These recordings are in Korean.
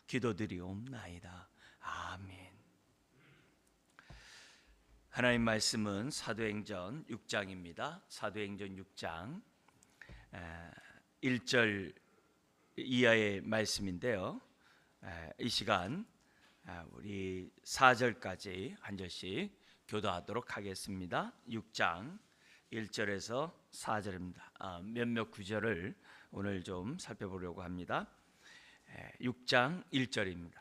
기도드리옵나이다. 아멘. 하나님 말씀은 사도행전 6장입니다. 사도행전 6장 1절 이하의 말씀인데요. 이 시간 우리 4절까지 한 절씩 교도하도록 하겠습니다. 6장 1절에서 4절입니다. 몇몇 구절을 오늘 좀 살펴보려고 합니다. 6장 1절입니다.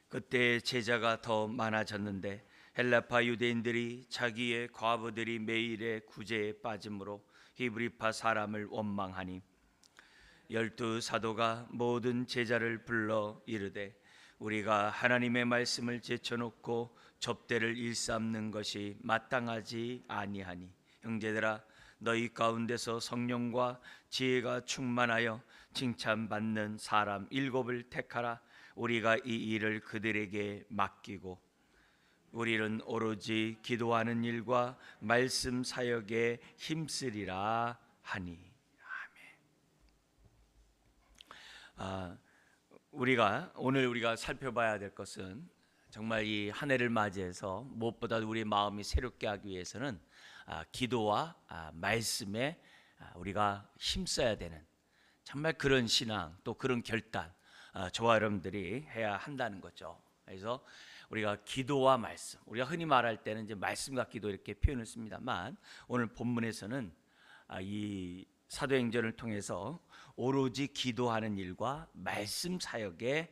그때 제자가 더 많아졌는데 헬라파 유대인들이 자기의 과부들이 매일의 구제에 빠짐으로 히브리파 사람을 원망하니 12 사도가 모든 제자를 불러 이르되 우리가 하나님의 말씀을 제쳐놓고 접대를 일삼는 것이 마땅하지 아니하니 형제들아 너희 가운데서 성령과 지혜가 충만하여 칭찬받는 사람 7을 택하라. 우리가 이 일을 그들에게 맡기고 우리는 오로지 기도하는 일과 말씀 사역에 힘쓰리라 하니. 아멘. 오늘 우리가 살펴봐야 될 것은 정말 이 한 해를 맞이해서 무엇보다 우리의 마음이 새롭게 하기 위해서는 기도와 말씀에 우리가 힘써야 되는 정말 그런 신앙 또 그런 결단 저와 여러분들이 해야 한다는 거죠. 그래서 우리가 기도와 말씀, 우리가 흔히 말할 때는 이제 말씀과 기도 이렇게 표현을 씁니다만 오늘 본문에서는 이 사도행전을 통해서 오로지 기도하는 일과 말씀 사역에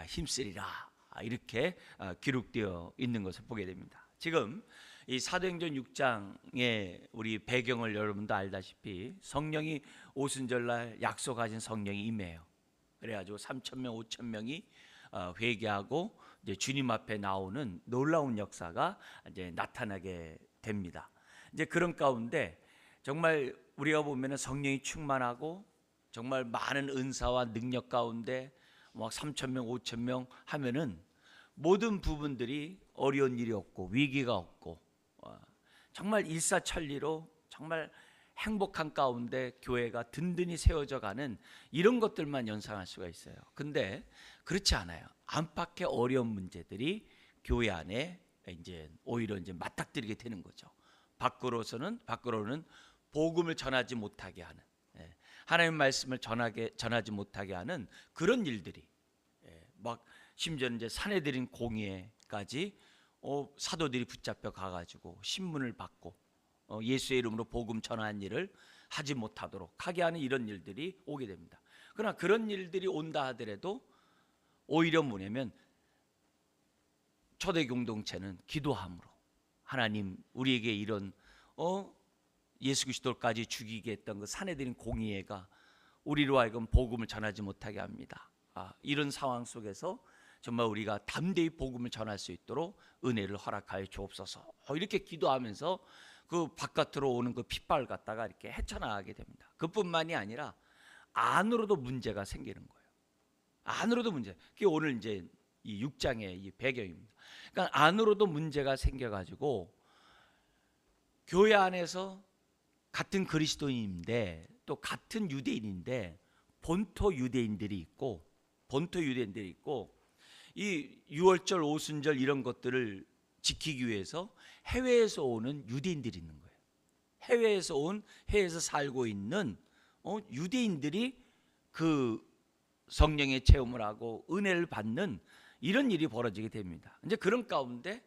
힘쓰리라 이렇게 기록되어 있는 것을 보게 됩니다. 지금 이 사도행전 6장의 우리 배경을 여러분도 알다시피 성령이 오순절날 약속하신 성령이 임해요. 그래가지고 3,000명, 5,000명이 회개하고 이제 주님 앞에 나오는 놀라운 역사가 이제 나타나게 됩니다. 이제 그런 가운데 정말 우리가 보면은 성령이 충만하고 정말 많은 은사와 능력 가운데 막 3,000명, 5,000명 하면은 모든 부분들이 어려운 일이 없고 위기가 없고 정말 일사천리로 정말 행복한 가운데 교회가 든든히 세워져 가는 이런 것들만 연상할 수가 있어요. 근데 그렇지 않아요. 안팎의 어려운 문제들이 교회 안에 이제 오히려 이제 맞닥뜨리게 되는 거죠. 밖으로는 복음을 전하지 못하게 하는, 하나님의 말씀을 전하지 못하게 하는 그런 일들이 막 심지어 이제 사내들인 공의회까지 사도들이 붙잡혀 가가지고 신문을 받고 예수의 이름으로 복음 전하는 일을 하지 못하도록 하게 하는 이런 일들이 오게 됩니다. 그러나 그런 일들이 온다 하더라도 오히려 뭐냐면 초대 공동체는 기도함으로 하나님 우리에게 이런 예수 그리스도까지 죽이게 했던 그 사내들인 공의회가 우리로 하여금 복음을 전하지 못하게 합니다. 이런 상황 속에서 정말 우리가 담대히 복음을 전할 수 있도록 은혜를 허락하여 주옵소서. 이렇게 기도하면서 그 바깥으로 오는 그 핏발 갖다가 이렇게 헤쳐나가게 됩니다. 그뿐만이 아니라 안으로도 문제가 생기는 거예요. 안으로도 문제. 그게 오늘 이제 이 6장의 이 배경입니다. 그러니까 안으로도 문제가 생겨가지고 교회 안에서 같은 그리스도인인데 또 같은 유대인인데 본토 유대인들이 있고 이 6월절 오순절 이런 것들을 지키기 위해서 해외에서 오는 유대인들이 있는 거예요. 해외에서 살고 있는 유대인들이 그 성령의 체험을 하고 은혜를 받는 이런 일이 벌어지게 됩니다. 이제 그런 가운데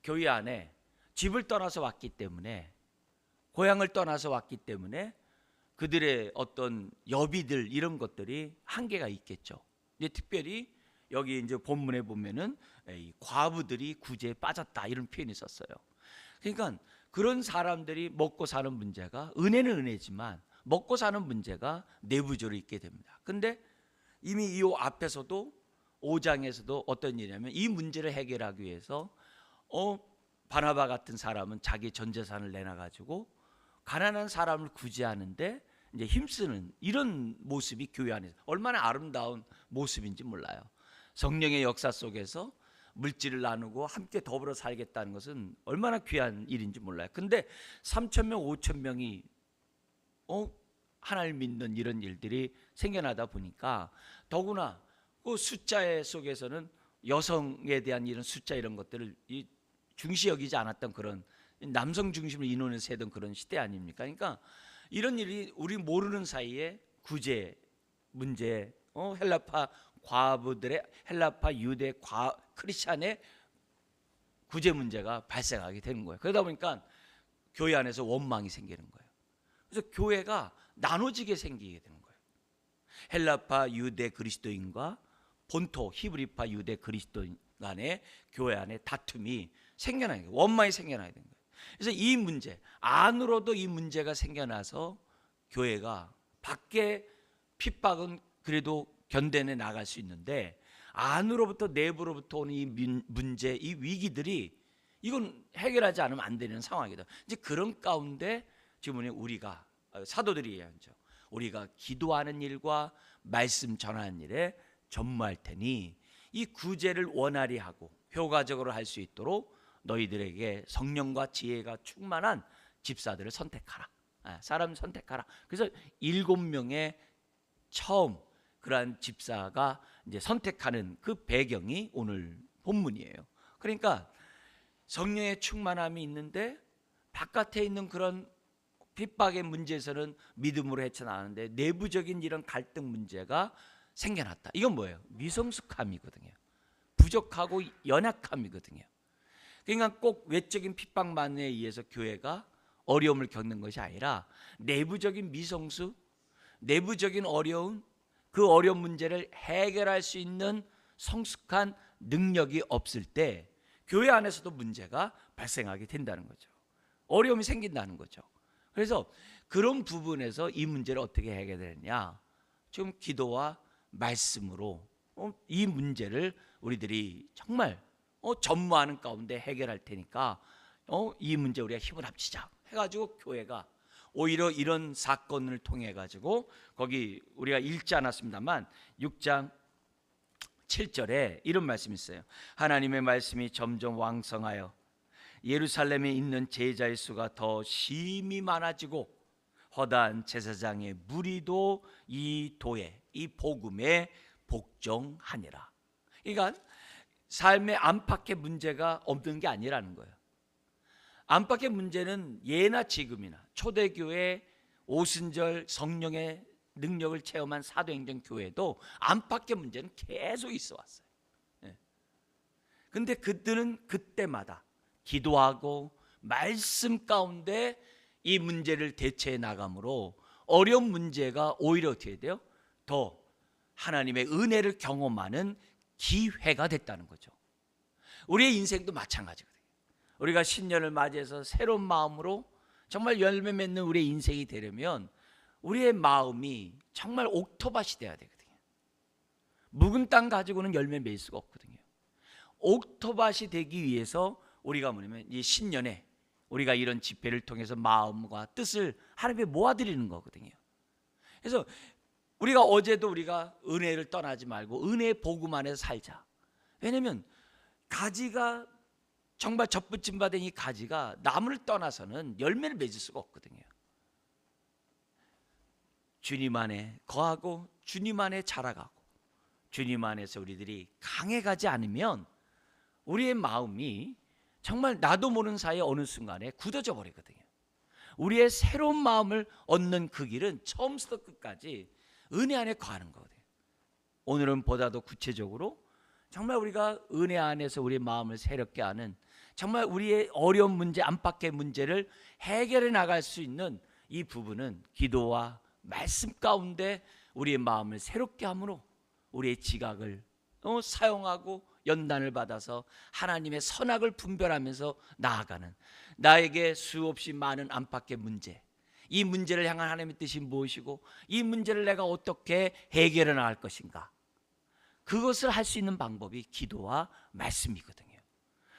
교회 안에 집을 떠나서 왔기 때문에 고향을 떠나서 왔기 때문에 그들의 어떤 여비들 이런 것들이 한계가 있겠죠. 이제 특별히 여기 이제 본문에 보면은 과부들이 구제에 빠졌다 이런 표현이 있었어요. 그러니까 그런 사람들이 먹고 사는 문제가 은혜는 은혜지만 먹고 사는 문제가 내부적으로 있게 됩니다. 근데 이미 이 앞에서도 5장에서도 어떤 일이냐면 이 문제를 해결하기 위해서 바나바 같은 사람은 자기 전 재산을 내놔가지고 가난한 사람을 구제하는데 이제 힘쓰는 이런 모습이 교회 안에서 얼마나 아름다운 모습인지 몰라요. 성령의 역사 속에서 물질을 나누고 함께 더불어 살겠다는 것은 얼마나 귀한 일인지 몰라요. 근데 3,000명, 5,000명이 하나님 믿는 이런 일들이 생겨나다 보니까 더구나 그 숫자 속에서는 여성에 대한 이런 숫자 이런 것들을 중시 여기지 않았던 그런 남성 중심으로 인원을 세던 그런 시대 아닙니까? 그러니까 이런 일이 우리 모르는 사이에 구제 문제, 헬라파 과부들의 헬라파 유대 크리스찬의 구제 문제가 발생하게 되는 거예요. 그러다 보니까 교회 안에서 원망이 생기는 거예요. 그래서 교회가 나눠지게 생기게 되는 거예요. 헬라파 유대 그리스도인과 본토 히브리파 유대 그리스도인 간의 교회 안에 다툼이 생겨나는 거예요. 원망이 생겨나게 된 거예요. 그래서 이 문제 안으로도 이 문제가 생겨나서 교회가 밖에 핍박은 그래도 견뎌내 나갈 수 있는데 안으로부터 내부로부터 오는 이 문제, 이 위기들이 이건 해결하지 않으면 안 되는 상황이다. 이제 그런 가운데 지금 우리가 사도들이 얘기하죠. 우리가 기도하는 일과 말씀 전하는 일에 전무할 테니 이 구제를 원활히 하고 효과적으로 할 수 있도록 너희들에게 성령과 지혜가 충만한 집사들을 선택하라. 사람 선택하라. 그래서 7명의 처음 그러한 집사가 이제 선택하는 그 배경이 오늘 본문이에요. 그러니까 성령의 충만함이 있는데 바깥에 있는 그런 핍박의 문제에서는 믿음으로 헤쳐나가는데 내부적인 이런 갈등 문제가 생겨났다. 이건 뭐예요? 미성숙함이거든요. 부족하고 연약함이거든요. 그러니까 꼭 외적인 핍박만에 의해서 교회가 어려움을 겪는 것이 아니라 내부적인 미성숙, 내부적인 어려움, 그 어려운 문제를 해결할 수 있는 성숙한 능력이 없을 때 교회 안에서도 문제가 발생하게 된다는 거죠. 어려움이 생긴다는 거죠. 그래서 그런 부분에서 이 문제를 어떻게 해결되느냐, 지금 기도와 말씀으로 이 문제를 우리들이 정말 전무하는 가운데 해결할 테니까 이 문제 우리가 힘을 합치자 해가지고 교회가 오히려 이런 사건을 통해 가지고 거기 우리가 읽지 않았습니다만 6장 7절에 이런 말씀이 있어요. 하나님의 말씀이 점점 왕성하여 예루살렘에 있는 제자의 수가 더 심히 많아지고 허다한 제사장의 무리도 이 도에 이 복음에 복종하니라. 그러니까 삶의 안팎의 문제가 없는 게 아니라는 거예요. 안팎의 문제는 예나 지금이나 초대교회 오순절 성령의 능력을 체험한 사도행전 교회도 안팎의 문제는 계속 있어 왔어요. 그런데 그들은 그때마다 기도하고 말씀 가운데 이 문제를 대처해 나감으로 어려운 문제가 오히려 어떻게 돼요? 더 하나님의 은혜를 경험하는 기회가 됐다는 거죠. 우리의 인생도 마찬가지거든요. 우리가 신년을 맞이해서 새로운 마음으로 정말 열매 맺는 우리의 인생이 되려면 우리의 마음이 정말 옥토밭이 돼야 되거든요. 묵은 땅 가지고는 열매 맺을 수가 없거든요. 옥토밭이 되기 위해서 우리가 뭐냐면 이 신년에 우리가 이런 집회를 통해서 마음과 뜻을 하나님께 모아드리는 거거든요. 그래서 우리가 어제도 우리가 은혜를 떠나지 말고 은혜의 복음 안에서 살자. 왜냐하면 가지가 정말 접붙임 받은 이 가지가 나무를 떠나서는 열매를 맺을 수가 없거든요. 주님 안에 거하고 주님 안에 자라가고 주님 안에서 우리들이 강해가지 않으면 우리의 마음이 정말 나도 모르는 사이에 어느 순간에 굳어져 버리거든요. 우리의 새로운 마음을 얻는 그 길은 처음부터 끝까지 은혜 안에 거하는 거거든요. 오늘은 보다 더 구체적으로 정말 우리가 은혜 안에서 우리의 마음을 새롭게 하는 정말 우리의 어려운 문제, 안팎의 문제를 해결해 나갈 수 있는 이 부분은 기도와 말씀 가운데 우리의 마음을 새롭게 함으로 우리의 지각을 사용하고 연단을 받아서 하나님의 선악을 분별하면서 나아가는, 나에게 수없이 많은 안팎의 문제, 이 문제를 향한 하나님의 뜻이 무엇이고 이 문제를 내가 어떻게 해결해 나갈 것인가, 그것을 할 수 있는 방법이 기도와 말씀이거든요.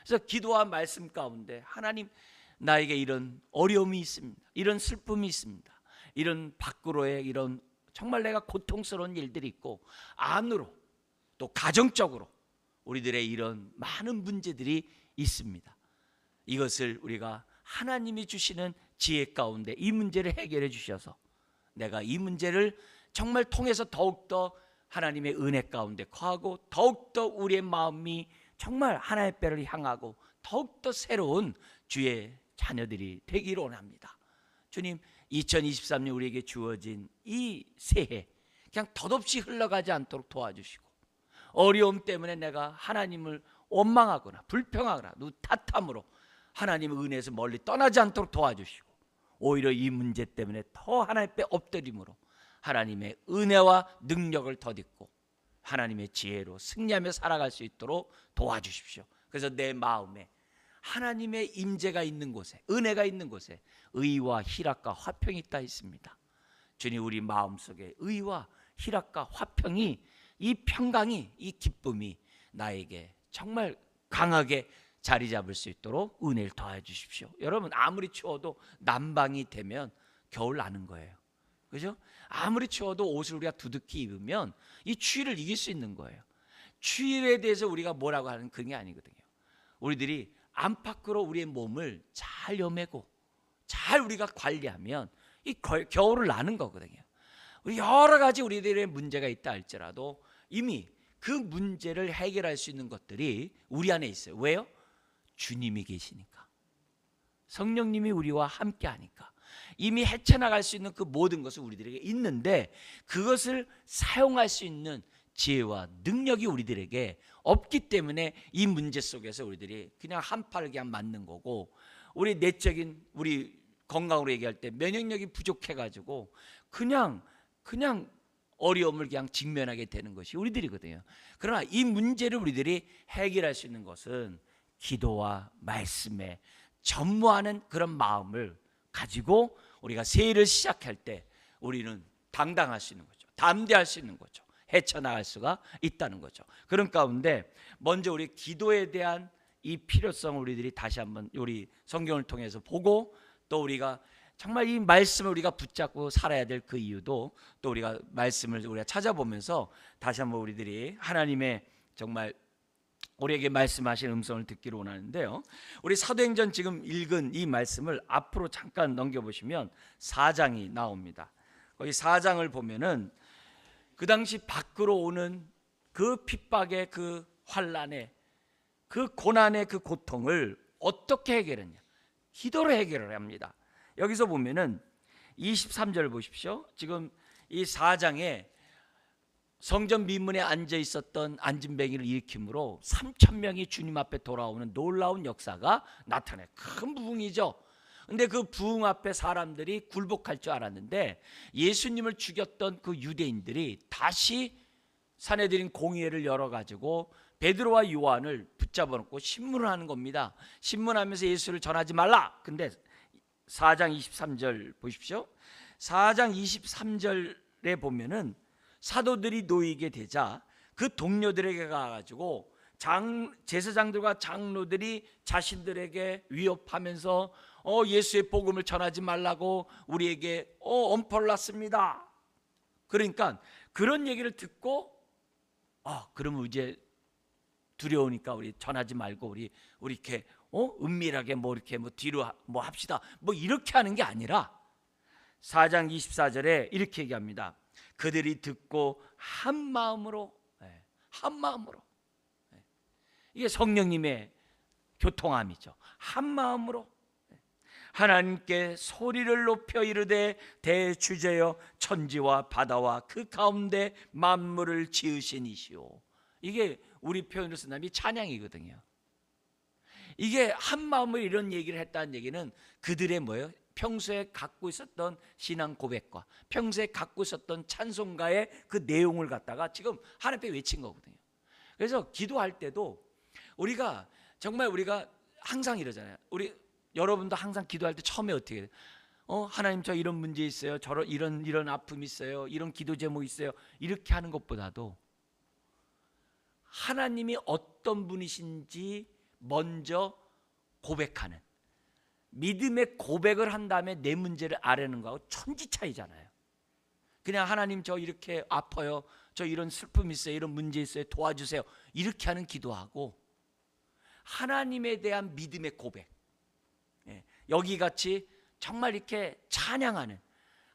그래서 기도와 말씀 가운데 하나님, 나에게 이런 어려움이 있습니다, 이런 슬픔이 있습니다, 이런 밖으로의 이런 정말 내가 고통스러운 일들이 있고 안으로 또 가정적으로 우리들의 이런 많은 문제들이 있습니다. 이것을 우리가 하나님이 주시는 지혜 가운데 이 문제를 해결해 주셔서 내가 이 문제를 정말 통해서 더욱더 하나님의 은혜 가운데 거하고 더욱더 우리의 마음이 정말 하나님의 배를 향하고 더욱더 새로운 주의 자녀들이 되기를 원합니다. 주님, 2023년 우리에게 주어진 이 새해 그냥 덧없이 흘러가지 않도록 도와주시고, 어려움 때문에 내가 하나님을 원망하거나 불평하거나 탓함으로 하나님의 은혜에서 멀리 떠나지 않도록 도와주시고, 오히려 이 문제 때문에 더 하나님 앞에 엎드림으로 하나님의 은혜와 능력을 덧입고 하나님의 지혜로 승리하며 살아갈 수 있도록 도와주십시오. 그래서 내 마음에 하나님의 임재가 있는 곳에, 은혜가 있는 곳에 의와 희락과 화평이 있다 있습니다. 주님, 우리 마음속에 의와 희락과 화평이, 이 평강이, 이 기쁨이 나에게 정말 강하게 자리 잡을 수 있도록 은혜를 더해 주십시오. 여러분, 아무리 추워도 난방이 되면 겨울 나는 거예요. 그죠? 아무리 추워도 옷을 우리가 두둑히 입으면 이 추위를 이길 수 있는 거예요. 추위에 대해서 우리가 뭐라고 하는 그게 아니거든요. 우리들이 안팎으로 우리의 몸을 잘 여매고 잘 우리가 관리하면 이 겨울을 나는 거거든요. 우리 여러 가지 우리들의 문제가 있다 할지라도 이미 그 문제를 해결할 수 있는 것들이 우리 안에 있어요. 왜요? 주님이 계시니까, 성령님이 우리와 함께 하니까 이미 헤쳐나갈 수 있는 그 모든 것은 우리들에게 있는데, 그것을 사용할 수 있는 지혜와 능력이 우리들에게 없기 때문에 이 문제 속에서 우리들이 그냥 한 팔을 그냥 맞는 거고, 우리 내적인 우리 건강으로 얘기할 때 면역력이 부족해가지고 그냥 어려움을 그냥 직면하게 되는 것이 우리들이거든요. 그러나 이 문제를 우리들이 해결할 수 있는 것은 기도와 말씀에 전무하는 그런 마음을 가지고 우리가 새해를 시작할 때 우리는 당당할 수 있는 거죠. 담대할 수 있는 거죠. 헤쳐나갈 수가 있다는 거죠. 그런 가운데 먼저 우리 기도에 대한 이 필요성을 우리들이 다시 한번 우리 성경을 통해서 보고, 또 우리가 정말 이 말씀을 우리가 붙잡고 살아야 될 그 이유도 또 우리가 말씀을 우리가 찾아보면서 다시 한번 우리들이 하나님의 정말 우리에게 말씀하신 음성을 듣기를 원하는데요. 우리 사도행전 지금 읽은 이 말씀을 앞으로 잠깐 넘겨보시면 4장이 나옵니다. 거기 4장을 보면은 그 당시 밖으로 오는 그 핍박의 그 환난의 그 고난의 그 고통을 어떻게 해결했냐? 기도로 해결을 합니다. 여기서 보면은 23절 보십시오. 지금 이 4장에 성전 미문에 앉아 있었던 안진뱅이를 일으킴으로 3,000명이 주님 앞에 돌아오는 놀라운 역사가 나타나요. 큰 부흥이죠. 근데 그 부흥 앞에 사람들이 굴복할 줄 알았는데, 예수님을 죽였던 그 유대인들이 다시 산헤드린 공의회를 열어가지고 베드로와 요한을 붙잡아 놓고 신문을 하는 겁니다. 신문하면서 예수를 전하지 말라. 근데 4장 23절 보십시오. 4장 23절에 보면은 사도들이 놓이게 되자 그 동료들에게 가가지고 제사장들과 장로들이 자신들에게 위협하면서 예수의 복음을 전하지 말라고 우리에게 엄포를 놨습니다. 그러니까 그런 얘기를 듣고 그러면 이제 두려우니까 우리 전하지 말고 우리 이렇게 은밀하게 이렇게 뒤로 합시다. 이렇게 하는 게 아니라 4장 24절에 이렇게 얘기합니다. 그들이 듣고 한 마음으로 이게 성령님의 교통함이죠. 한 마음으로 하나님께 소리를 높여 이르되 대주제여 천지와 바다와 그 가운데 만물을 지으신 이시오. 이게 우리 표현으로 쓴다면 찬양이거든요. 이게 한 마음으로 이런 얘기를 했다는 얘기는 그들의 뭐예요? 평소에 갖고 있었던 신앙 고백과 평소에 갖고 있었던 찬송가의 그 내용을 갖다가 지금 하나님 앞에 외친 거거든요. 그래서 기도할 때도 우리가 정말 우리가 항상 이러잖아요. 여러분도 항상 기도할 때 처음에 어떻게 해요? 하나님 저 이런 문제 있어요. 이런 아픔 있어요. 이런 기도 제목 있어요. 이렇게 하는 것보다도 하나님이 어떤 분이신지 먼저 고백하는, 믿음의 고백을 한 다음에 내 문제를 아뢰는 거하고 천지 차이잖아요. 그냥 하나님 저 이렇게 아파요, 저 이런 슬픔 있어요, 이런 문제 있어요, 도와주세요, 이렇게 하는 기도하고 하나님에 대한 믿음의 고백, 여기 같이 정말 이렇게 찬양하는,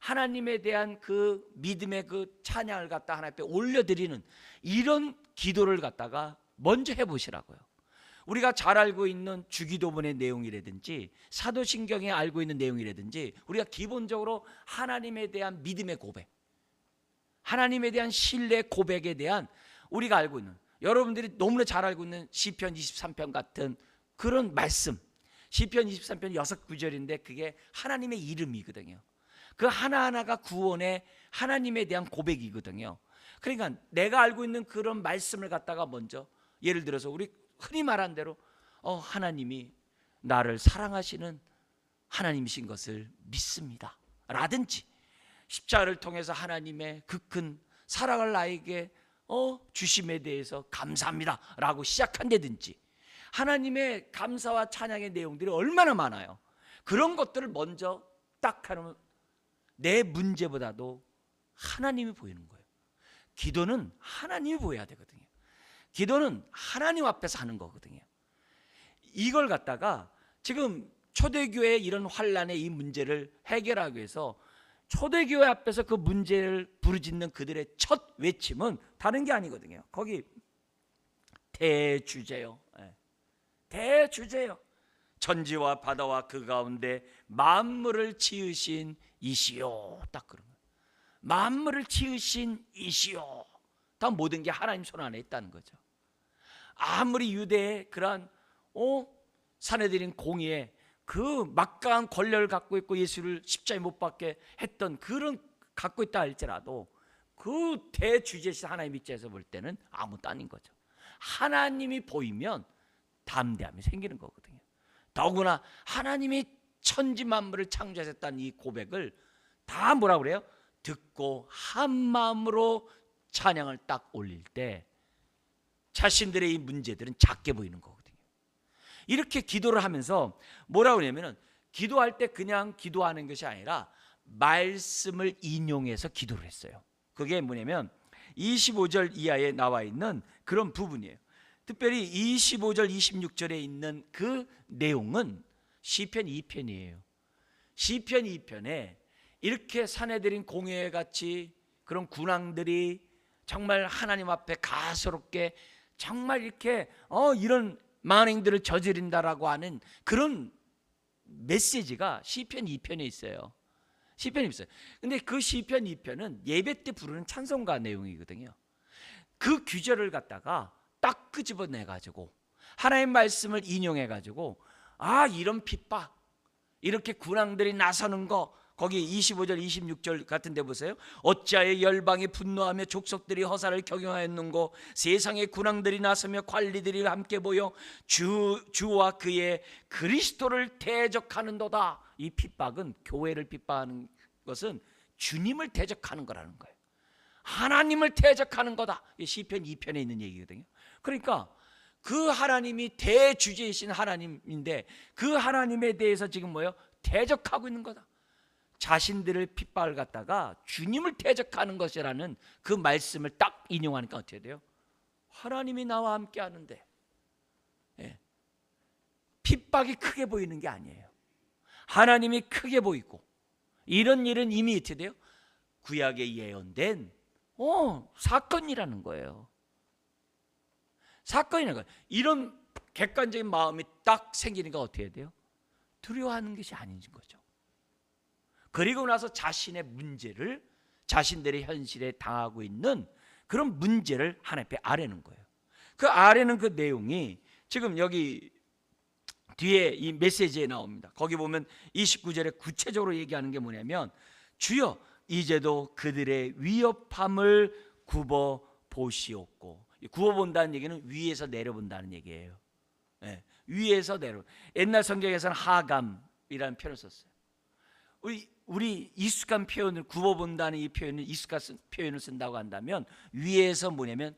하나님에 대한 그 믿음의 그 찬양을 갖다 하나님 앞에 올려드리는 이런 기도를 갖다가 먼저 해보시라고요. 우리가 잘 알고 있는 주기도문의 내용이라든지 사도신경에 알고 있는 내용이라든지 우리가 기본적으로 하나님에 대한 믿음의 고백, 하나님에 대한 신뢰 고백에 대한 우리가 알고 있는, 여러분들이 너무나 잘 알고 있는 시편 23편 같은 그런 말씀, 시편 23편 6구절인데 그게 하나님의 이름이거든요. 그 하나하나가 구원의 하나님에 대한 고백이거든요. 그러니까 내가 알고 있는 그런 말씀을 갖다가 먼저, 예를 들어서 우리 흔히 말한 대로 하나님이 나를 사랑하시는 하나님이신 것을 믿습니다 라든지, 십자가를 통해서 하나님의 그 큰 사랑을 나에게 주심에 대해서 감사합니다 라고 시작한다든지, 하나님의 감사와 찬양의 내용들이 얼마나 많아요. 그런 것들을 먼저 딱 하면 내 문제보다도 하나님이 보이는 거예요. 기도는 하나님이 보여야 되거든요. 기도는 하나님 앞에서 하는 거거든요. 이걸 갖다가 지금 초대교회의 이런 환란의 이 문제를 해결하기 위해서 초대교회 앞에서 그 문제를 부르짖는 그들의 첫 외침은 다른 게 아니거든요. 거기 대주제요. 대주제요. 천지와 바다와 그 가운데 만물을 지으신 이시요. 딱 그런 거예요. 만물을 지으신 이시요. 다 모든 게 하나님 손 안에 있다는 거죠. 아무리 유대의 그러한 사내들인 공의에 그 막강한 권력을 갖고 있고 예수를 십자가에 못 박게 했던 그런 갖고 있다 할지라도 그 대주제신 하나님 입장에서 볼 때는 아무것도 아닌 거죠. 하나님이 보이면 담대함이 생기는 거거든요. 더구나 하나님이 천지 만물을 창조하셨다는 이 고백을 다 뭐라고 그래요? 듣고 한 마음으로 찬양을 딱 올릴 때 자신들의 이 문제들은 작게 보이는 거거든요. 이렇게 기도를 하면서 뭐라고 그러냐면은, 기도할 때 그냥 기도하는 것이 아니라 말씀을 인용해서 기도를 했어요. 그게 뭐냐면 25절 이하에 나와 있는 그런 부분이에요. 특별히 25절 26절에 있는 그 내용은 시편 2편이에요. 시편 2편에 이렇게 사내들인 공회에 같이 그런 군왕들이 정말 하나님 앞에 가소롭게 정말 이렇게 이런 만행들을 저지른다라고 하는 그런 메시지가 시편 2편에 있어요. 시편이 있어요. 근데 그 시편 2편은 예배 때 부르는 찬송가 내용이거든요. 그 규절을 갖다가 딱 끄집어내 가지고 하나님의 말씀을 인용해 가지고 이런 핍박, 이렇게 군왕들이 나서는 거, 거기 25절 26절 같은 데 보세요. 어찌하여 열방이 분노하며 족속들이 허사를 경영하였는고, 세상의 군왕들이 나서며 관리들이 함께 모여 주와 그의 그리스도를 대적하는도다. 이 핍박은, 교회를 핍박하는 것은 주님을 대적하는 거라는 거예요. 하나님을 대적하는 거다. 이 시편 2편에 있는 얘기거든요. 그러니까 그 하나님이 대주제이신 하나님인데 그 하나님에 대해서 지금 뭐예요? 대적하고 있는 거다. 자신들을 핍박을 갖다가 주님을 대적하는 것이라는 그 말씀을 딱 인용하니까 어떻게 돼요? 하나님이 나와 함께 하는데 핍박이 크게 보이는 게 아니에요. 하나님이 크게 보이고, 이런 일은 이미 어떻게 돼요? 구약에 예언된 사건이라는 거예요. 사건이라는 거예요. 이런 객관적인 마음이 딱 생기니까 어떻게 돼요? 두려워하는 것이 아닌 거죠. 그리고 나서 자신의 문제를, 자신들의 현실에 당하고 있는 그런 문제를 하나님 앞에 아뢰는 거예요. 그 아뢰는 그 내용이 지금 여기 뒤에 이 메시지에 나옵니다. 거기 보면 29절에 구체적으로 얘기하는 게 뭐냐면, 주여 이제도 그들의 위협함을 굽어 보시옵고. 굽어 본다는 얘기는 위에서 내려본다는 얘기예요. 위에서 내려. 옛날 성경에서는 하감이라는 표현을 썼어요. 우리 익숙한 표현을, 굽어본다는 이 표현을, 익숙한 표현을 쓴다고 한다면 위에서 뭐냐면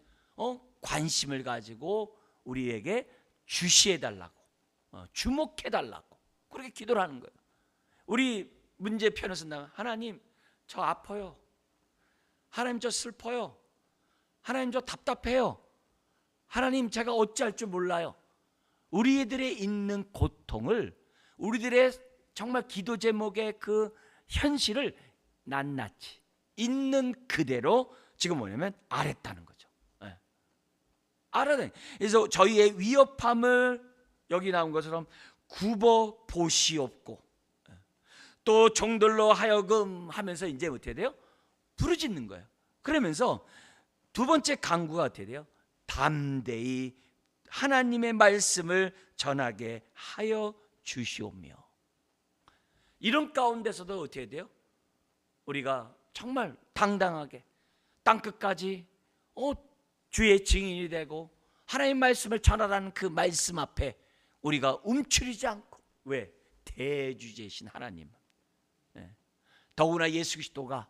관심을 가지고 우리에게 주시해달라고, 주목해달라고 그렇게 기도를 하는 거예요. 우리 문제 표현을 쓴다면, 하나님 저 아파요, 하나님 저 슬퍼요, 하나님 저 답답해요, 하나님 제가 어찌할 줄 몰라요. 우리들의 있는 고통을, 우리들의 정말 기도 제목의 그 현실을 낱낱이 있는 그대로 지금 뭐냐면 알았다는 거죠. 예. 알아내. 그래서 저희의 위협함을 여기 나온 것처럼 굽어 보시옵고, 또 종들로 하여금 하면서 이제 어떻게 돼요? 부르짖는 거예요. 그러면서 두 번째 강구가 어떻게 돼요? 담대히 하나님의 말씀을 전하게 하여 주시오며. 이런 가운데서도 어떻게 돼요? 우리가 정말 당당하게 땅끝까지 주의 증인이 되고 하나님의 말씀을 전하라는 그 말씀 앞에 우리가 움츠리지 않고, 왜? 대주제신 하나님. 더구나 예수 그리스도가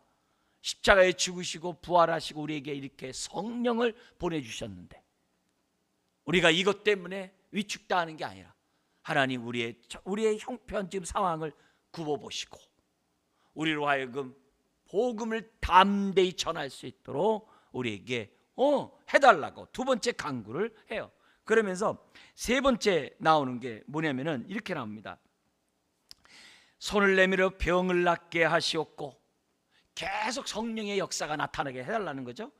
십자가에 죽으시고 부활하시고 우리에게 이렇게 성령을 보내주셨는데, 우리가 이것 때문에 위축당하는 게 아니라 하나님 우리의 형편 지금 상황을 굽어보시고 우리로 하여금 복음을 담대히 전할 수 있도록 우리에게 해달라고 두 번째 강구를 해요. 그러면서 세 번째 나오는 게 뭐냐면은 이렇게 나옵니다. 손을 내밀어 병을 낫게 하시옵고. 계속 성령의 역사가 나타나게 해달라는 거죠.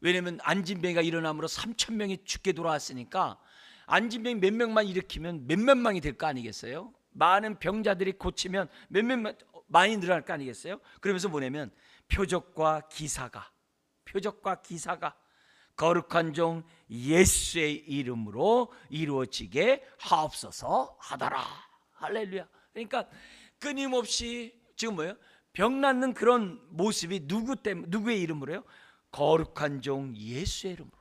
왜냐하면 안진병이가 일어남으로 3,000명이 죽게 돌아왔으니까 안진병 몇 명만 일으키면 몇몇 명이 될 거 아니겠어요? 많은 병자들이 고치면 몇몇 많이 늘어날 거 아니겠어요? 그러면서 뭐냐면 표적과 기사가 거룩한 종 예수의 이름으로 이루어지게 하옵소서 하더라. 할렐루야. 그러니까 끊임없이 지금 뭐예요? 병 낫는 그런 모습이 누구의 이름으로요? 거룩한 종 예수의 이름으로.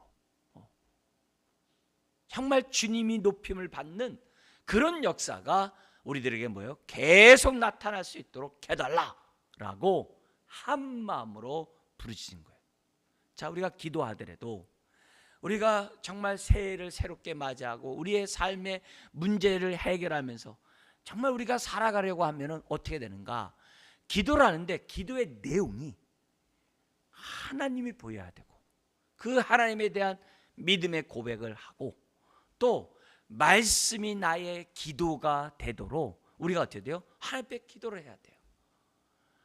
정말 주님이 높임을 받는 그런 역사가 우리들에게 뭐예요? 계속 나타날 수 있도록 해달라라고 한 마음으로 부르짖은 거예요. 자, 우리가 기도하더라도 우리가 정말 새해를 새롭게 맞이하고 우리의 삶의 문제를 해결하면서 정말 우리가 살아가려고 하면 어떻게 되는가? 기도를 하는데 기도의 내용이 하나님이 보여야 되고, 그 하나님에 대한 믿음의 고백을 하고, 또 말씀이 나의 기도가 되도록 우리가 어떻게 돼요? 하나님께 기도를 해야 돼요.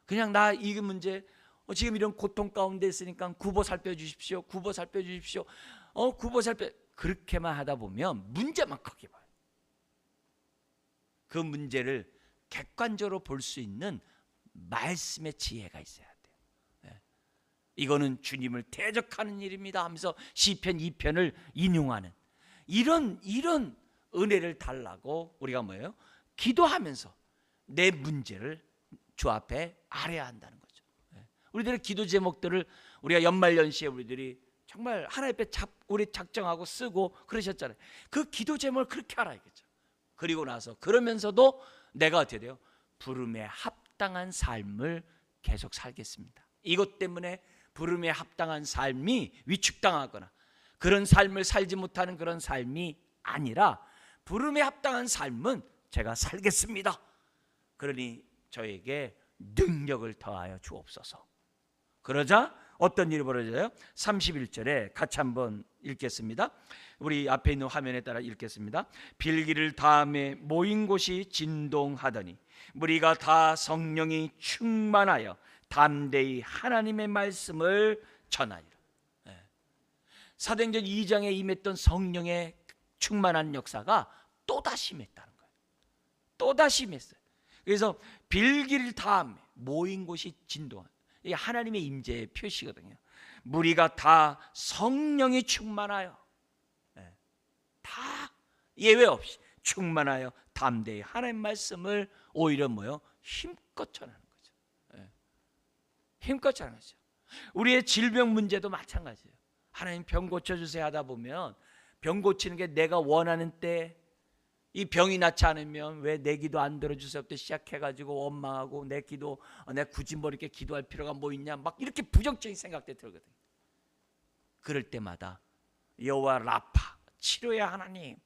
그냥 나 이 문제 지금 이런 고통 가운데 있으니까 구보 살펴주십시오, 구보 살펴주십시오, 구보 살펴, 그렇게만 하다 보면 문제만 크게 봐요. 그 문제를 객관적으로 볼 수 있는 말씀의 지혜가 있어야 돼요. 이거는 주님을 대적하는 일입니다 하면서 시편 2편을 인용하는 이런 은혜를 달라고 우리가 뭐예요? 기도하면서 내 문제를 주 앞에 아뢰야 한다는 거죠. 우리들의 기도 제목들을 우리가 연말연시에 우리들이 정말 하나님 앞에 우리 작정하고 쓰고 그러셨잖아요. 그 기도 제목을 그렇게 알아야겠죠. 그리고 나서 그러면서도 내가 어떻게 돼요? 부름에 합당한 삶을 계속 살겠습니다. 이것 때문에 부름에 합당한 삶이 위축당하거나 그런 삶을 살지 못하는 그런 삶이 아니라 부름에 합당한 삶은 제가 살겠습니다. 그러니 저에게 능력을 더하여 주옵소서. 그러자 어떤 일이 벌어져요? 31절에 같이 한번 읽겠습니다. 우리 앞에 있는 화면에 따라 읽겠습니다. 빌기를 다음에 모인 곳이 진동하더니 무리가 다 성령이 충만하여 담대히 하나님의 말씀을 전하니라. 사도행전 2장에 임했던 성령의 충만한 역사가 또다시 임했다는 거예요. 또다시 임했어요. 그래서 빌기를 다음에 모인 곳이 진동하여, 이게 하나님의 임재의 표시거든요. 무리가 다 성령이 충만하여, 다 예외 없이 충만하여 담대히 하나님의 말씀을 오히려 뭐요? 힘껏 전하는 거죠. 힘껏 전하는 거죠. 우리의 질병 문제도 마찬가지예요. 하나님 병 고쳐주세요 하다 보면 병 고치는 게 내가 원하는 때 이 병이 낫지 않으면 왜 내 기도 안 들어주세요부터 시작해가지고 원망하고 내 기도, 내가 굳이 뭐 이렇게 기도할 필요가 뭐 있냐, 막 이렇게 부정적인 생각들 들거든요. 그럴 때마다 여호와 라파, 치료의 하나님,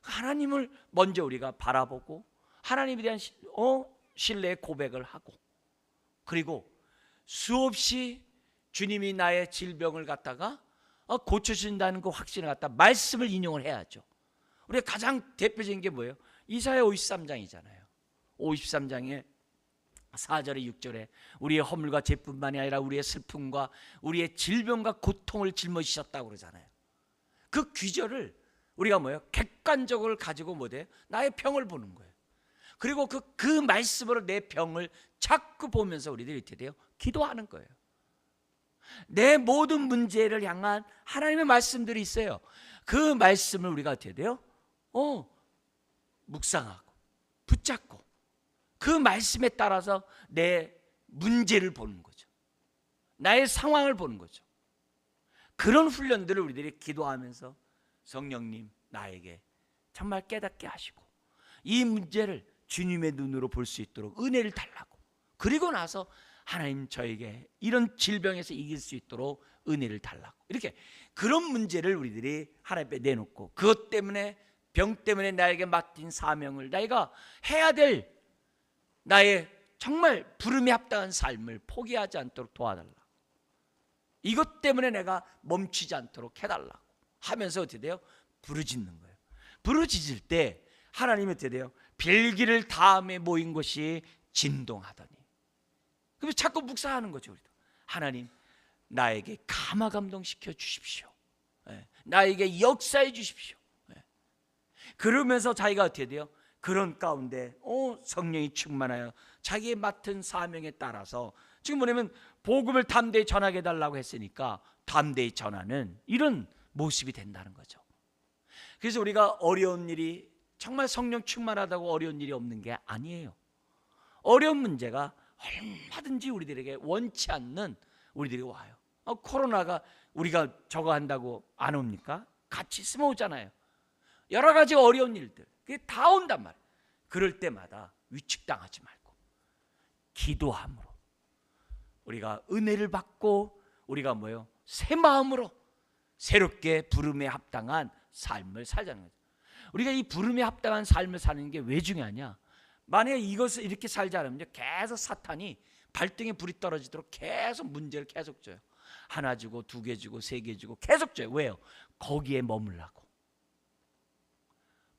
하나님을 먼저 우리가 바라보고 하나님에 대한 신뢰의 고백을 하고, 그리고 수없이 주님이 나의 질병을 갖다가 고쳐주신다는 그 확신을 갖다 말씀을 인용을 해야죠. 우리가 가장 대표적인 게 뭐예요? 이사야 53장이잖아요. 53장에 4절에 6절에 우리의 허물과 죄뿐만이 아니라 우리의 슬픔과 우리의 질병과 고통을 짊어지셨다고 그러잖아요. 그 귀절을 우리가 뭐예요? 객관적으로 가지고 뭐돼? 나의 병을 보는 거예요. 그리고 그 말씀으로 내 병을 자꾸 보면서 우리들이 어떻게 돼요? 기도하는 거예요. 내 모든 문제를 향한 하나님의 말씀들이 있어요. 그 말씀을 우리가 어떻게 돼요? 묵상하고 붙잡고 그 말씀에 따라서 내 문제를 보는 거죠. 나의 상황을 보는 거죠. 그런 훈련들을 우리들이 기도하면서 성령님 나에게 정말 깨닫게 하시고 이 문제를 주님의 눈으로 볼 수 있도록 은혜를 달라고, 그리고 나서 하나님 저에게 이런 질병에서 이길 수 있도록 은혜를 달라고, 이렇게 그런 문제를 우리들이 하나님 앞에 내놓고 그것 때문에 병 때문에 나에게 맡긴 사명을 내가 해야 될 나의 정말 부름에 합당한 삶을 포기하지 않도록 도와달라고, 이것 때문에 내가 멈추지 않도록 해달라고 하면서 어떻게 돼요? 부르짖는 거예요. 부르짖을 때 하나님이 어떻게 돼요? 별기를 다음에 모인 것이 진동하더니. 그럼 자꾸 묵상하는 거죠. 우리도 하나님 나에게 감화감동시켜 주십시오. 나에게 역사해 주십시오. 그러면서 자기가 어떻게 돼요? 그런 가운데 성령이 충만하여 자기의 맡은 사명에 따라서, 지금 뭐냐면 복음을 담대히 전하게 해달라고 했으니까 담대히 전하는 이런 모습이 된다는 거죠. 그래서 우리가 어려운 일이, 정말 성령 충만하다고 어려운 일이 없는 게 아니에요. 어려운 문제가 얼마든지 우리들에게 원치 않는 우리들이 와요. 코로나가 우리가 저거 한다고 안 옵니까? 같이 있으면 오잖아요. 여러 가지 어려운 일들 그게 다 온단 말이에요. 그럴 때마다 위축당하지 말고 기도함으로 우리가 은혜를 받고 우리가 뭐요? 새 마음으로 새롭게 부름에 합당한 삶을 살자는 거죠. 우리가 이 부름에 합당한 삶을 사는 게 왜 중요하냐? 만약에 이것을 이렇게 살지 않으면 계속 사탄이 발등에 불이 떨어지도록 계속 문제를 계속 줘요. 하나 주고 두 개 주고 세 개 주고 계속 줘요. 왜요? 거기에 머물라고,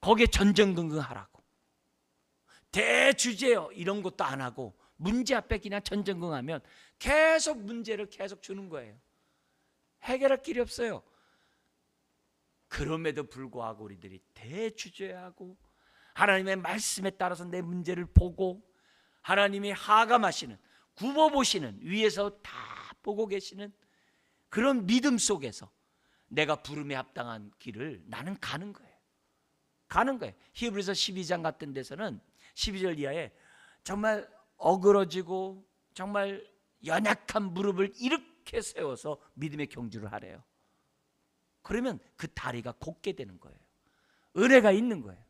거기에 전전긍긍하라고. 대주제요 이런 것도 안 하고 문제 앞에 그냥 전전긍긍하면 계속 문제를 계속 주는 거예요. 해결할 길이 없어요. 그럼에도 불구하고 우리들이 대주제하고 하나님의 말씀에 따라서 내 문제를 보고 하나님이 하감하시는, 굽어보시는, 위에서 다 보고 계시는 그런 믿음 속에서 내가 부름에 합당한 길을 나는 가는 거예요. 가는 거예요. 히브리서 12장 같은 데서는 12절 이하에 정말 어그러지고 정말 연약한 무릎을 이렇게 세워서 믿음의 경주를 하래요. 그러면 그 다리가 곧게 되는 거예요. 은혜가 있는 거예요.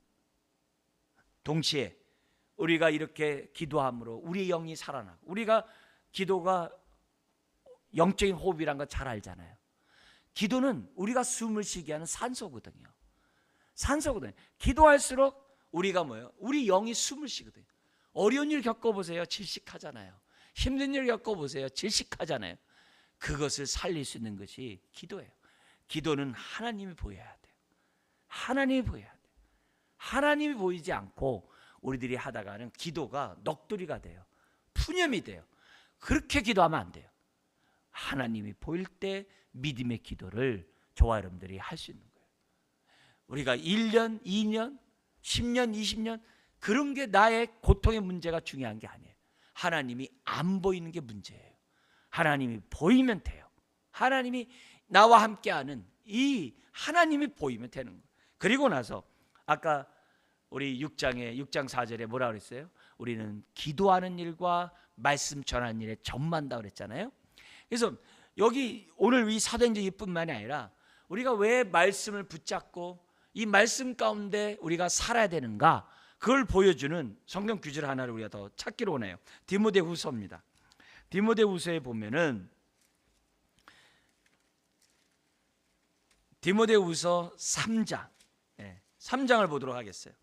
동시에 우리가 이렇게 기도함으로 우리의 영이 살아나고, 우리가 기도가 영적인 호흡이란 거 잘 알잖아요. 기도는 우리가 숨을 쉬게 하는 산소거든요. 산소거든요. 기도할수록 우리가 뭐예요? 우리 영이 숨을 쉬거든요. 어려운 일 겪어보세요. 질식하잖아요. 힘든 일 겪어보세요. 질식하잖아요. 그것을 살릴 수 있는 것이 기도예요. 기도는 하나님이 보여야 돼요. 하나님이 보여야 돼요. 하나님이 보이지 않고 우리들이 하다가는 기도가 넋두리가 돼요. 푸념이 돼요. 그렇게 기도하면 안 돼요. 하나님이 보일 때 믿음의 기도를 저와 여러분들이 할 수 있는 거예요. 우리가 1년, 2년, 10년, 20년 그런 게 나의 고통의 문제가 중요한 게 아니에요. 하나님이 안 보이는 게 문제예요. 하나님이 보이면 돼요. 하나님이 나와 함께하는 이 하나님이 보이면 되는 거예요. 그리고 나서 아까 우리 6장 4절에 뭐라 그랬어요? 우리는 기도하는 일과 말씀 전하는 일에 전만다 그랬잖아요. 그래서 여기 오늘 이 사도행전 이뿐만이 아니라 우리가 왜 말씀을 붙잡고 이 말씀 가운데 우리가 살아야 되는가, 그걸 보여주는 성경 구절 하나를 우리가 더 찾기로 원해요. 디모데후서입니다. 디모데후서에 보면은 디모데후서 3장 3장을 보도록 하겠어요.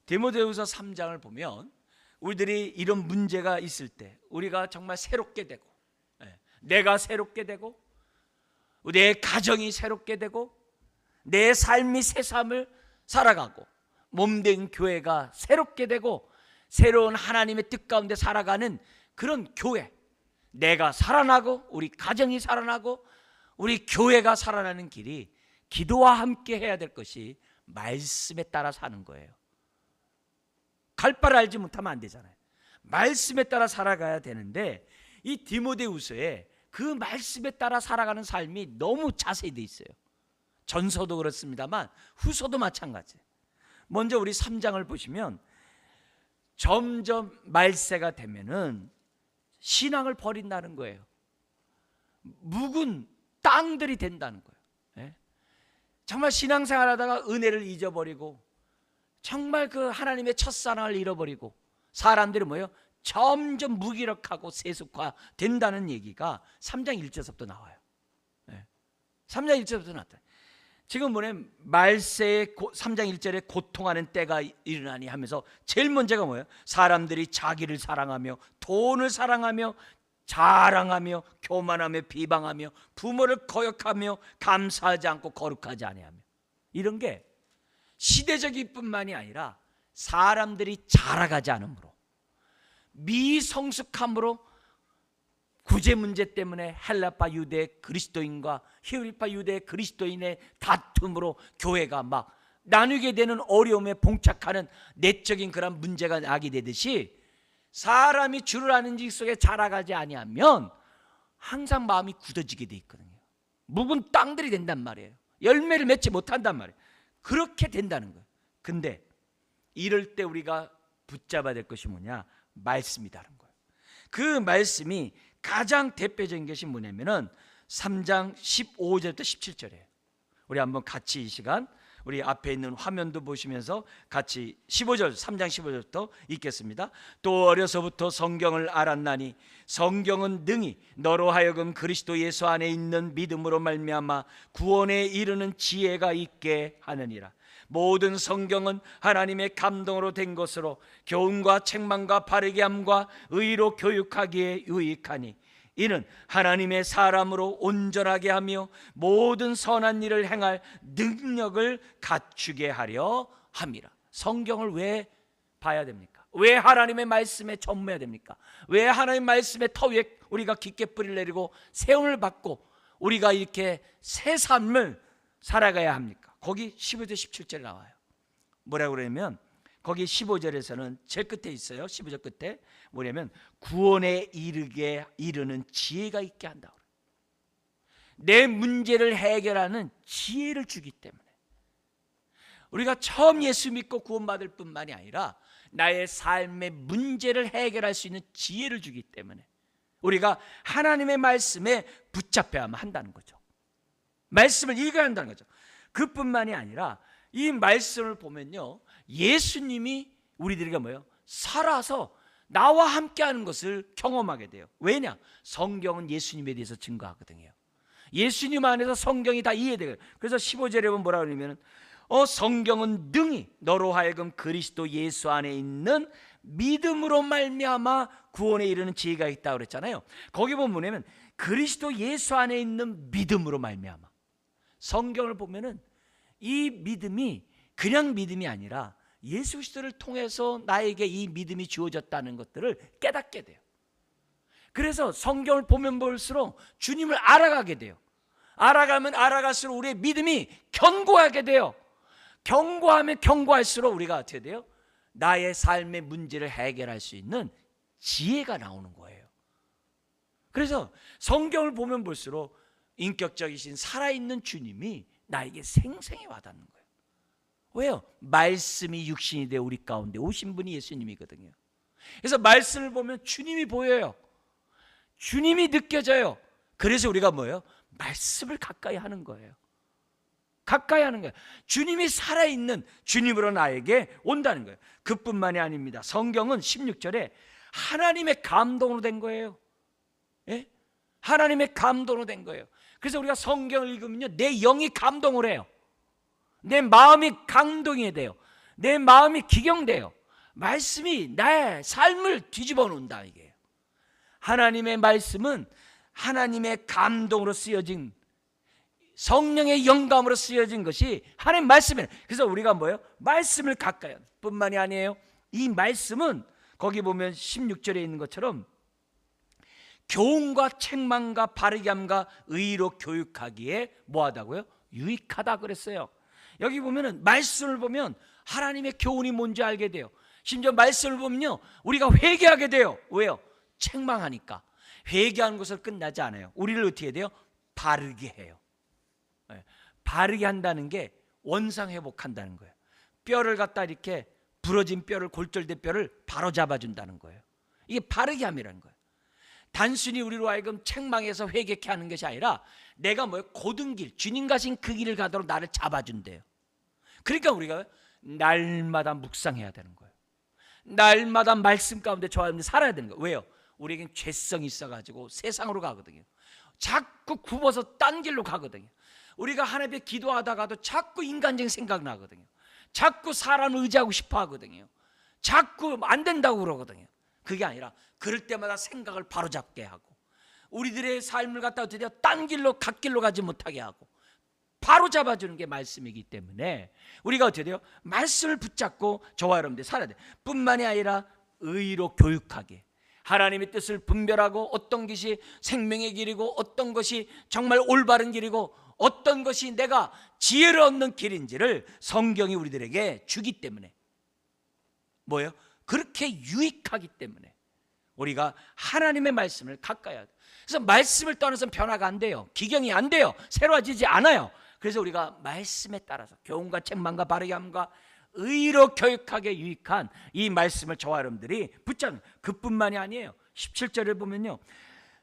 디모데후서 3장을 보면 우리들이 이런 문제가 있을 때 우리가 정말 새롭게 되고, 내가 새롭게 되고, 내 가정이 새롭게 되고, 내 삶이 새 삶을 살아가고, 몸된 교회가 새롭게 되고 새로운 하나님의 뜻 가운데 살아가는 그런 교회, 내가 살아나고 우리 가정이 살아나고 우리 교회가 살아나는 길이 기도와 함께 해야 될 것이 말씀에 따라 사는 거예요. 갈 바를 알지 못하면 안 되잖아요. 말씀에 따라 살아가야 되는데 이 디모데후서에 그 말씀에 따라 살아가는 삶이 너무 자세히 돼 있어요. 전서도 그렇습니다만 후서도 마찬가지예요. 먼저 우리 3장을 보시면 점점 말세가 되면은 신앙을 버린다는 거예요. 묵은 땅들이 된다는 거예요. 예? 정말 신앙생활하다가 은혜를 잊어버리고 정말 그 하나님의 첫사랑을 잃어버리고 사람들이 뭐예요? 점점 무기력하고 세속화 된다는 얘기가 3장 1절부터 나와요. 예. 3장 1절부터 나왔다. 지금 뭐냐면 말세에 3장 1절에 고통하는 때가 일어나니 하면서 제일 먼저가 뭐예요? 사람들이 자기를 사랑하며 돈을 사랑하며 자랑하며 교만하며 비방하며 부모를 거역하며 감사하지 않고 거룩하지 아니하며, 이런 게 시대적일 뿐만이 아니라 사람들이 자라가지 않으므로 미성숙함으로 구제 문제 때문에 헬라파 유대 그리스도인과 히브리파 유대 그리스도인의 다툼으로 교회가 막 나누게 되는 어려움에 봉착하는 내적인 그런 문제가 나게 되듯이 사람이 주를 아는 지 속에 자라가지 아니하면 항상 마음이 굳어지게 돼 있거든요. 묵은 땅들이 된단 말이에요. 열매를 맺지 못한단 말이에요. 그렇게 된다는 거예요. 근데 이럴 때 우리가 붙잡아야 될 것이 뭐냐? 말씀이다는 거예요. 그 말씀이 가장 대표적인 것이 뭐냐면은 3장 15절부터 17절이에요. 우리 한번 같이 이 시간 우리 앞에 있는 화면도 보시면서 같이 15절 3장 15절부터 읽겠습니다. 또 어려서부터 성경을 알았나니 성경은 능히 너로 하여금 그리스도 예수 안에 있는 믿음으로 말미암아 구원에 이르는 지혜가 있게 하느니라. 모든 성경은 하나님의 감동으로 된 것으로 교훈과 책망과 바르게 함과 의로 교육하기에 유익하니 이는 하나님의 사람으로 온전하게 하며 모든 선한 일을 행할 능력을 갖추게 하려 함이라. 성경을 왜 봐야 됩니까? 왜 하나님의 말씀에 전무해야 됩니까? 왜 하나님의 말씀에 터 위에 우리가 깊게 뿌리를 내리고 세움을 받고 우리가 이렇게 새 삶을 살아가야 합니까? 거기 15절 17절에 나와요. 뭐라고 그러냐면 거기 15절에서는 제일 끝에 있어요. 15절 끝에 뭐냐면 구원에 이르는 지혜가 있게 한다. 내 문제를 해결하는 지혜를 주기 때문에 우리가 처음 예수 믿고 구원받을 뿐만이 아니라 나의 삶의 문제를 해결할 수 있는 지혜를 주기 때문에 우리가 하나님의 말씀에 붙잡혀야만 한다는 거죠. 말씀을 읽어야 한다는 거죠. 그뿐만이 아니라 이 말씀을 보면요, 예수님이 우리들에게 뭐예요? 살아서 나와 함께하는 것을 경험하게 돼요. 왜냐? 성경은 예수님에 대해서 증거하거든요. 예수님 안에서 성경이 다 이해돼요. 그래서 15절에 보면 뭐라고 그러냐면 성경은 능히 너로 하여금 그리스도 예수 안에 있는 믿음으로 말미암아 구원에 이르는 지혜가 있다고 그랬잖아요. 거기 보면 뭐냐면 그리스도 예수 안에 있는 믿음으로 말미암아. 성경을 보면은 이 믿음이 그냥 믿음이 아니라 예수 그리스도를 통해서 나에게 이 믿음이 주어졌다는 것들을 깨닫게 돼요. 그래서 성경을 보면 볼수록 주님을 알아가게 돼요. 알아가면 알아갈수록 우리의 믿음이 견고하게 돼요. 견고하면 견고할수록 우리가 어떻게 돼요? 나의 삶의 문제를 해결할 수 있는 지혜가 나오는 거예요. 그래서 성경을 보면 볼수록 인격적이신 살아있는 주님이 나에게 생생히 와닿는 거예요. 왜요? 말씀이 육신이 되어 우리 가운데 오신 분이 예수님이거든요. 그래서 말씀을 보면 주님이 보여요. 주님이 느껴져요. 그래서 우리가 뭐예요? 말씀을 가까이 하는 거예요. 가까이 하는 거예요. 주님이 살아있는 주님으로 나에게 온다는 거예요. 그뿐만이 아닙니다. 성경은 16절에 하나님의 감동으로 된 거예요. 예? 하나님의 감동으로 된 거예요. 그래서 우리가 성경을 읽으면요, 내 영이 감동을 해요. 내 마음이 감동이 돼요. 내 마음이 기경돼요. 말씀이 나의 삶을 뒤집어 놓는다 이게. 하나님의 말씀은 하나님의 감동으로 쓰여진 성령의 영감으로 쓰여진 것이 하나님 말씀이에요. 그래서 우리가 뭐예요? 말씀을 가까이 하는 뿐만이 아니에요. 이 말씀은 거기 보면 16절에 있는 것처럼 교훈과 책망과 바르게함과 의로 교육하기에 뭐하다고요? 유익하다 그랬어요. 여기 보면은 말씀을 보면 하나님의 교훈이 뭔지 알게 돼요. 심지어 말씀을 보면요, 우리가 회개하게 돼요. 왜요? 책망하니까. 회개하는 것을 끝나지 않아요. 우리를 어떻게 해야 돼요? 바르게 해요. 바르게 한다는 게 원상 회복한다는 거예요. 뼈를 갖다 이렇게 부러진 뼈를, 골절된 뼈를 바로 잡아준다는 거예요. 이게 바르게 함이라는 거예요. 단순히 우리로 하여금 책망해서 회개케 하는 것이 아니라 내가 고든 길, 주님 가신 그 길을 가도록 나를 잡아준대요. 그러니까 우리가 날마다 묵상해야 되는 거예요. 날마다 말씀 가운데 좋아하는 살아야 되는 거예요. 왜요? 우리에겐 죄성이 있어가지고 세상으로 가거든요. 자꾸 굽어서 딴 길로 가거든요. 우리가 하나님께 기도하다가도 자꾸 인간적인 생각 나거든요. 자꾸 사람을 의지하고 싶어 하거든요. 자꾸 안 된다고 그러거든요. 그게 아니라 그럴 때마다 생각을 바로잡게 하고 우리들의 삶을 갖다 어떻게 해요? 딴 길로 갓길로 가지 못하게 하고 바로 잡아주는 게 말씀이기 때문에 우리가 어떻게 돼요? 말씀을 붙잡고 저와 여러분들 살아야 돼요. 뿐만이 아니라 의로 교육하게, 하나님의 뜻을 분별하고 어떤 것이 생명의 길이고 어떤 것이 정말 올바른 길이고 어떤 것이 내가 지혜를 얻는 길인지를 성경이 우리들에게 주기 때문에 뭐예요? 그렇게 유익하기 때문에 우리가 하나님의 말씀을 가까이 해야 돼요. 그래서 말씀을 떠나서는 변화가 안 돼요. 기경이 안 돼요. 새로워지지 않아요. 그래서 우리가 말씀에 따라서 교훈과 책망과 바르게함과 의로 교육하게 유익한 이 말씀을 저와 여러분들이 붙잡는, 그뿐만이 아니에요. 17절을 보면요,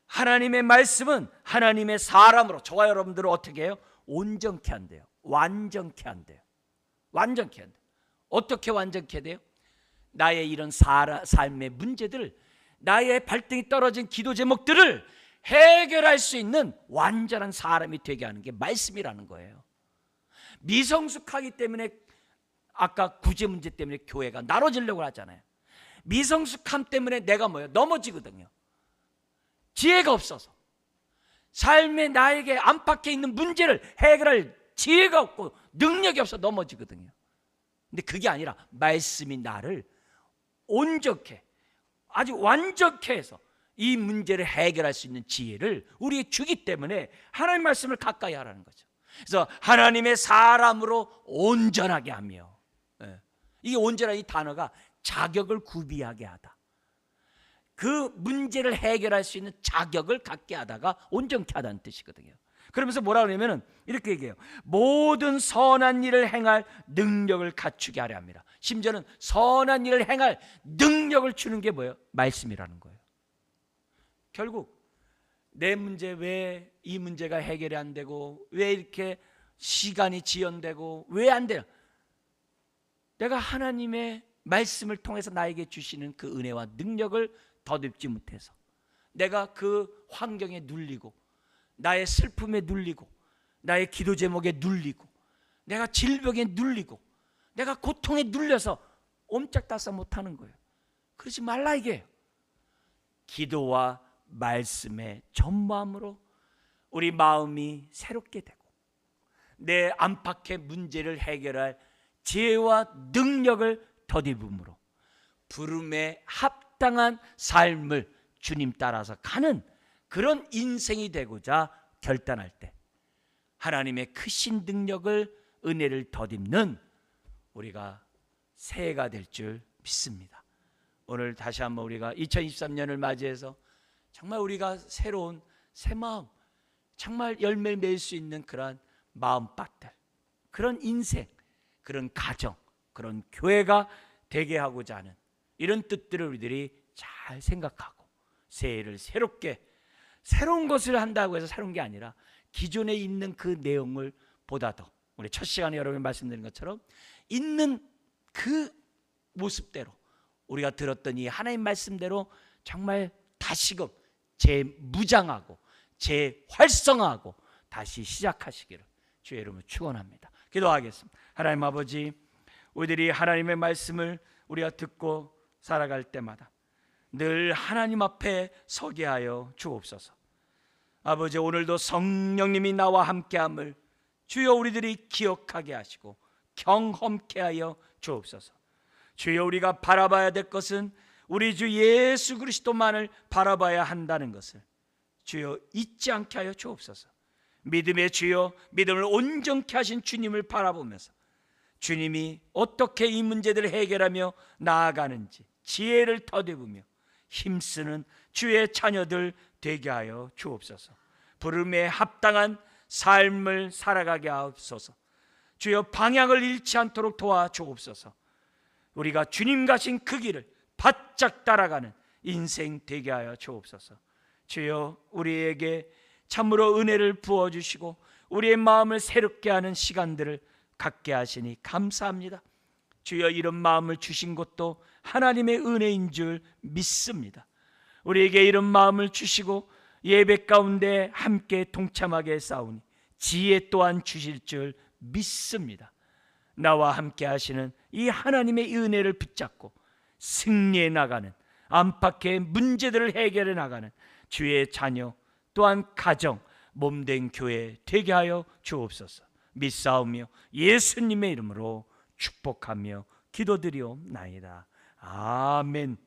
하나님의 말씀은 하나님의 사람으로 저와 여러분들을 어떻게 해요? 온전케 한대요. 완전케 한대요. 완전케 한대요. 어떻게 완전케 돼요? 나의 이런 삶의 문제들을, 나의 발등이 떨어진 기도 제목들을 해결할 수 있는 완전한 사람이 되게 하는 게 말씀이라는 거예요. 미성숙하기 때문에 아까 구제 문제 때문에 교회가 나눠지려고 하잖아요. 미성숙함 때문에 내가 넘어지거든요. 지혜가 없어서 삶에 나에게 안팎에 있는 문제를 해결할 지혜가 없고 능력이 없어 넘어지거든요. 근데 그게 아니라 말씀이 나를 온전케, 아주 완전케 해서 이 문제를 해결할 수 있는 지혜를 우리에게 주기 때문에 하나님의 말씀을 가까이 하라는 거죠. 그래서 하나님의 사람으로 온전하게 하며, 이 온전한 이 단어가 자격을 구비하게 하다, 그 문제를 해결할 수 있는 자격을 갖게 하다가 온전케 하다는 뜻이거든요. 그러면서 뭐라 그러냐면 이렇게 얘기해요. 모든 선한 일을 행할 능력을 갖추게 하려 합니다. 심지어는 선한 일을 행할 능력을 주는 게 뭐예요? 말씀이라는 거예요. 결국 내 문제, 왜 이 문제가 해결이 안 되고 왜 이렇게 시간이 지연되고 왜 안 돼요? 내가 하나님의 말씀을 통해서 나에게 주시는 그 은혜와 능력을 덧입지 못해서 내가 그 환경에 눌리고 나의 슬픔에 눌리고 나의 기도 제목에 눌리고 내가 질병에 눌리고 내가 고통에 눌려서 옴짝달싹 못하는 거예요. 그러지 말라 이게요. 기도와 말씀의 전무함으로 우리 마음이 새롭게 되고 내 안팎의 문제를 해결할 지혜와 능력을 덧입음으로 부름에 합당한 삶을 주님 따라서 가는 그런 인생이 되고자 결단할 때 하나님의 크신 능력을, 은혜를 덧입는 우리가 새해가 될 줄 믿습니다. 오늘 다시 한번 우리가 2023년을 맞이해서 정말 우리가 새로운 새 마음, 정말 열매를 맺을 수 있는 그런 마음밭들, 그런 인생, 그런 가정, 그런 교회가 되게 하고자 하는 이런 뜻들을 우리들이 잘 생각하고 새해를 새롭게, 새로운 것을 한다고 해서 새로운 게 아니라 기존에 있는 그 내용을 보다 더, 우리 첫 시간에 여러분이 말씀드린 것처럼 있는 그 모습대로 우리가 들었던 이 하나님 말씀대로 정말 다시금 재무장하고 재활성화하고 다시 시작하시기를 주의 이름으로 축원합니다. 기도하겠습니다. 하나님 아버지, 우리들이 하나님의 말씀을 우리가 듣고 살아갈 때마다 늘 하나님 앞에 서게 하여 주옵소서. 아버지, 오늘도 성령님이 나와 함께함을 주여 우리들이 기억하게 하시고 경험케 하여 주옵소서. 주여, 우리가 바라봐야 될 것은 우리 주 예수 그리스도만을 바라봐야 한다는 것을 주여 잊지 않게 하여 주옵소서. 믿음의 주여, 믿음을 온전케 하신 주님을 바라보면서 주님이 어떻게 이 문제들을 해결하며 나아가는지 지혜를 더듬으며 힘쓰는 주의 자녀들 되게 하여 주옵소서. 부름에 합당한 삶을 살아가게 하옵소서. 주여 방향을 잃지 않도록 도와주옵소서. 우리가 주님 가신 그 길을 바짝 따라가는 인생 되게 하여 주옵소서. 주여 우리에게 참으로 은혜를 부어주시고 우리의 마음을 새롭게 하는 시간들을 갖게 하시니 감사합니다. 주여 이런 마음을 주신 것도 하나님의 은혜인 줄 믿습니다. 우리에게 이런 마음을 주시고 예배 가운데 함께 동참하게 싸우니 지혜 또한 주실 줄 믿습니다. 나와 함께 하시는 이 하나님의 은혜를 붙잡고 승리해 나가는, 안팎의 문제들을 해결해 나가는 주의 자녀 또한 가정, 몸된 교회 되게 하여 주옵소서. 믿사오며 예수님의 이름으로 축복하며 기도드리옵나이다. 아멘.